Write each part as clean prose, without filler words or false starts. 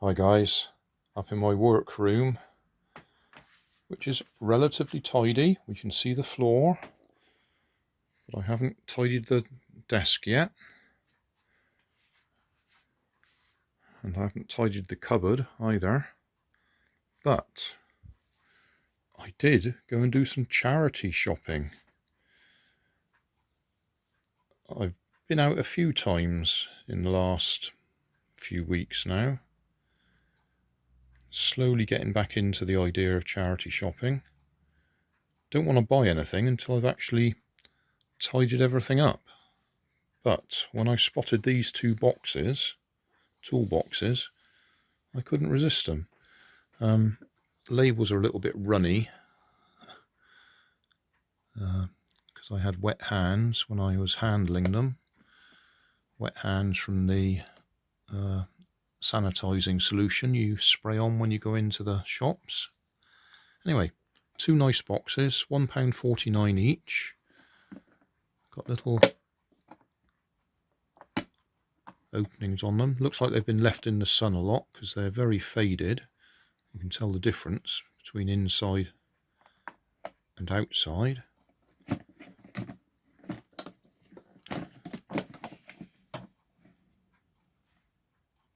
Hi guys, up in my workroom, which is relatively tidy. We can see the floor, but I haven't tidied the desk yet. And I haven't tidied the cupboard either. But I did go and do some charity shopping. I've been out a few times in the last few weeks now. Slowly getting back into the idea of charity shopping. Don't want to buy anything until I've actually tidied everything up. But when I spotted these two boxes, toolboxes, I couldn't resist them. Labels are a little bit runny because I had wet hands when I was handling them. Wet hands from the sanitizing solution you spray on when you go into the shops. Anyway, two nice boxes, £1.49 each. Got little openings on them. Looks like they've been left in the sun a lot because they're very faded. You can tell the difference between inside and outside.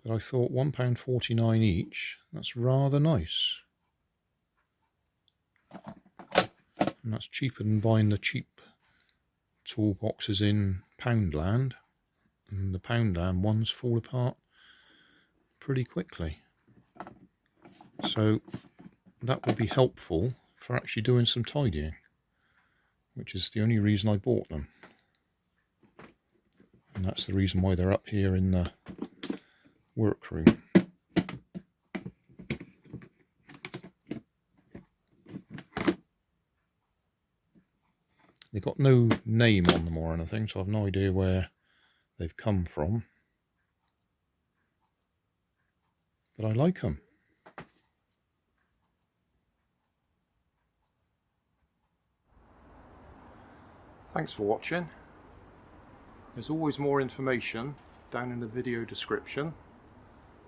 But I thought £1.49 each, that's rather nice. And that's cheaper than buying the cheap toolboxes in Poundland. And the Poundland ones fall apart pretty quickly. So that would be helpful for actually doing some tidying, which is the only reason I bought them. And that's the reason why they're up here in the workroom. They've got no name on them or anything, so I've no idea where they've come from. But I like them. Thanks for watching. There's always more information down in the video description.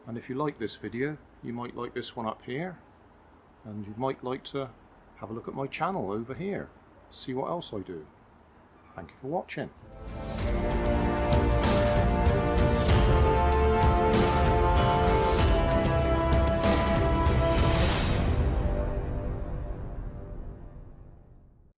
And if you like this video, you might like this one up here. And you might like to have a look at my channel over here. See what else I do. Thank you for watching.